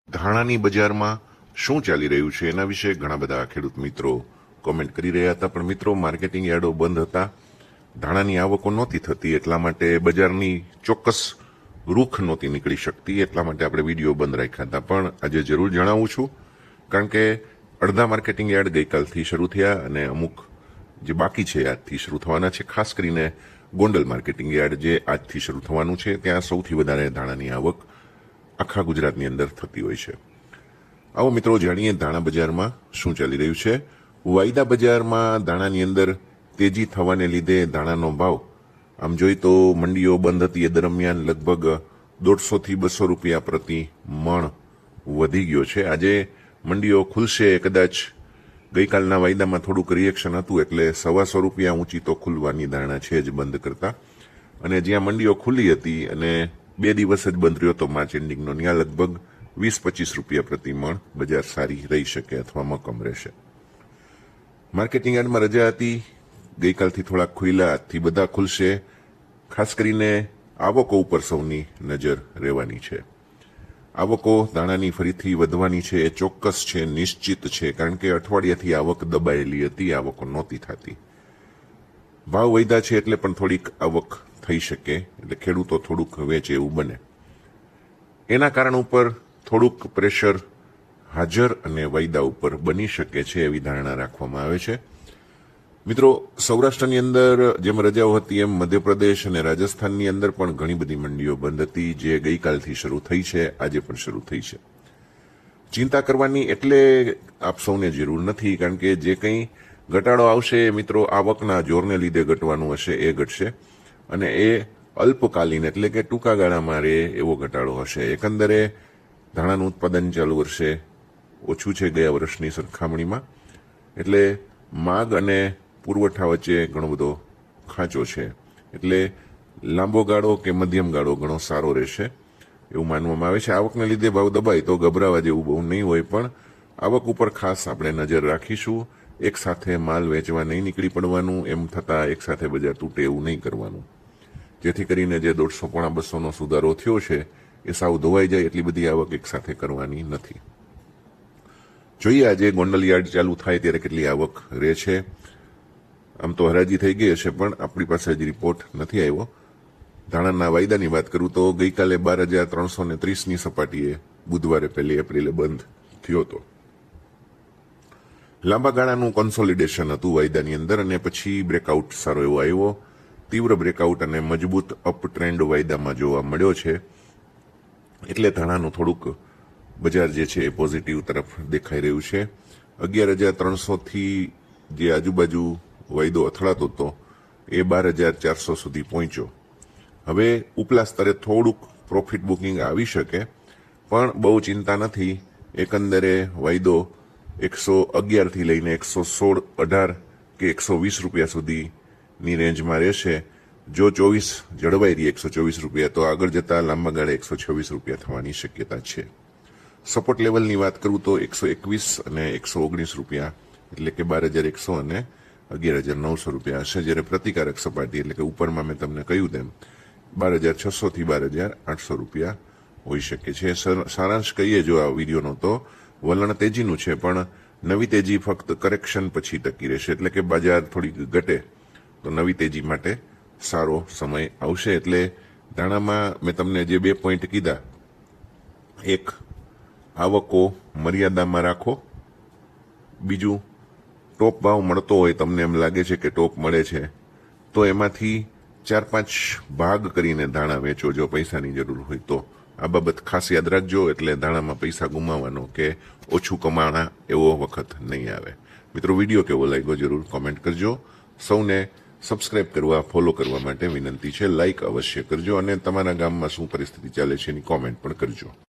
ધાણાની બજારમાં શું ચાલી રહ્યું છે એના વિશે ઘણા બધા ખેડૂત મિત્રો કોમેન્ટ કરી રહ્યા હતા, પણ મિત્રો માર્કેટિંગ યાર્ડો બંધ હતા, ધાણાની આવકો નહોતી થતી, એટલા માટે બજારની ચોક્કસ રૂખ નહોતી નીકળી શકતી, એટલા માટે આપણે વિડીયો બંધ રાખ્યા હતા. પણ આજે જરૂર જણાવું છું, કારણ કે અડધા માર્કેટિંગ યાર્ડ ગઈકાલથી શરૂ થયા અને અમુક જે બાકી છે આજથી શરૂ થવાના છે. ખાસ કરીને ગોંડલ માર્કેટિંગ યાર્ડ જે આજથી શરૂ થવાનું છે, ત્યાં સૌથી વધારે ધાણાની આવક આખા ગુજરાતની અંદર થતી હોય છે. આવો મિત્રો જાણીએ ધાણા બજારમાં શું ચાલી રહ્યું છે. વાયદા બજારમાં ધાણાની અંદર તેજી થવાને લીધે ધાણાનો ભાવ આમ જોઈ તો મંડીઓ બંધ હતી એ દરમિયાન લગભગ 150 થી 200 રૂપિયા પ્રતિ મણ વધી ગયો છે. આજે મંડીઓ ખુલશે, કદાચ ગઈકાલના વાયદામાં થોડુંક રિએક્શન હતું એટલે 125 રૂપિયા ઊંચી તો ખુલવાની ધારણા છે જ બંધ કરતા. અને જ્યાં મંડીઓ ખુલ્લી હતી અને 2 દિવસ જ બંધ રહ્યો હતો માર્ચ એન્ડિંગનો, ત્યાં લગભગ 20-25 રૂપિયા પ્રતિ મણ બજાર સારી રહી શકે અથવા મક્કમ રહેશે. માર્કેટિંગ યાર્ડમાં રજા હતી, ગઈકાલથી થોડાક ખુલ્યા, આજથી બધા ખુલશે. ખાસ કરીને આવકો ઉપર સૌની નજર રહેવાની છે. આવકો ધાણાની ફરીથી વધવાની છે એ ચોક્કસ છે, નિશ્ચિત છે, કારણ કે અઠવાડિયાથી આવક દબાયેલી હતી, આવકો નહોતી થતી. ભાવ વધ્યા છે એટલે પણ થોડીક આવક થઈ શકે, એટલે ખેડૂતો થોડુંક વેચે એવું બને. એના કારણ ઉપર થોડુંક પ્રેશર હાજર અને વાયદા ઉપર બની શકે છે એવી ધારણા રાખવામાં આવે છે. મિત્રો, સૌરાષ્ટ્રની અંદર જેમ રજાઓ હતી એમ મધ્યપ્રદેશ અને રાજસ્થાનની અંદર પણ ઘણી બધી મંડીઓ બંધ હતી, જે ગઈકાલથી શરૂ થઈ છે, આજે પણ શરૂ થઈ છે. ચિંતા કરવાની એટલે આપ સૌને જરૂર નથી, કારણ કે જે કંઈ ઘટાડો આવશે મિત્રો આવકના જોરને લીધે ઘટવાનું હશે એ ઘટશે, અને એ અલ્પકાલીન એટલે કે ટૂંકા ગાળામાં રહે એવો ઘટાડો હશે. એકંદરે ધાણાનું ઉત્પાદન ચાલુ વર્ષે ઓછું છે ગયા વર્ષની સરખામણીમાં, એટલે માગ અને પુરવઠા વચ્ચે ઘણો બધો ખાંચો છે, એટલે લાંબો ગાળો કે મધ્યમ ગાળો ઘણો સારો રહેશે એવું માનવામાં આવે છે. આવકને લીધે ભાવ દબાય તો ગભરાવા જેવું બહુ નહીં હોય, પણ આવક ઉપર ખાસ આપણે નજર રાખીશું. એક સાથે માલ વેચવા નહીં નીકળી પડવાનું, એમ થતાં એક સાથે બજાર તૂટે એવું નહીં કરવાનું, જેથી કરીને જે 150-200નો સુધારો થયો છે એ સાવ ધોવાઈ જાય એટલી બધી આવક એક સાથે કરવાની નથી. જોઈએ આજે ગોંડલ યાર્ડ ચાલુ થાય ત્યારે કેટલી આવક રહે છે. આમ તો હરાજી થઈ ગઈ હશે, પણ આપણી પાસે હજી રિપોર્ટ નથી આવ્યો. ધાણાના વાયદાની વાત કરું તો ગઈકાલે 12,330ની સપાટીએ બુધવારે 1 એપ્રિલે બંધ થયો હતો. લાંબા ગાળાનું કોન્સોલિડેશન હતું વાયદાની અંદર, અને પછી બ્રેકઆઉટ સારો એવો આવ્યો. તીવ્ર બ્રેકઆઉટ અને મજબૂત અપ ટ્રેન્ડ વાયદામાં જોવા મળ્યો છે, એટલે ધાણાનું થોડુંક બજાર જે છે એ પોઝિટિવ તરફ દેખાઈ રહ્યું છે. 11,300થી જે આજુબાજુ વાયદો અથડાતો હતો એ 12,400 સુધી પહોંચ્યો. હવે ઉપલા સ્તરે થોડુંક પ્રોફિટ બુકિંગ આવી શકે, પણ બહુ ચિંતા નથી. એકંદરે વાયદો 111 થી લઈને 116, 18 કે 120 રૂપિયા સુધીની રેન્જમાં રહેશે. જો 24 જળવાઈ રહી 124 રૂપિયા, તો આગળ જતા લાંબા ગાળે 126 રૂપિયા થવાની શક્યતા છે. સપોર્ટ લેવલની વાત કરું તો 121 અને 119 રૂપિયા, એટલે કે 12,100 અને 11,900 રૂપિયા હશે. જ્યારે પ્રતિકારક સપાટી એટલે કે ઉપરમાં મેં તમને કહ્યું તેમ 12,600 થી 12,800 રૂપિયા હોઈ શકે છે. સારાંશ કહીએ જો આ વિડીયોનો તો વલણ તેજીનું છે, પણ નવી તેજી ફક્ત કરેક્શન પછી ટકી રહેશે, એટલે કે બજાર થોડીક ઘટે તો નવી તેજી માટે સારો સમય આવશે. એટલે ધાણામાં મેં તમને જે 2 પોઈન્ટ કીધા, એક આવકો મર્યાદામાં રાખો, બીજું ટોપ ભાવ મળતો હોય, તમને એમ લાગે છે કે ટોપ મળે છે, તો એમાંથી 4-5 ભાગ કરીને ધાણા વેચો જો પૈસાની જરૂર હોય તો. આ બાબત ખાસ યાદ રાખજો, એટલે ધાણામાં પૈસા ગુમાવવાનો કે ઓછું કમાણા એવો વખત નહીં આવે. મિત્રો, વિડીયો કેવો લાગ્યો જરૂર કોમેન્ટ કરજો. સૌને સબસ્ક્રાઇબ કરવા, ફોલો કરવા માટે વિનંતી છે. લાઇક અવશ્ય કરજો, અને તમારા ગામમાં શું પરિસ્થિતિ ચાલે છે એની કોમેન્ટ પણ કરજો.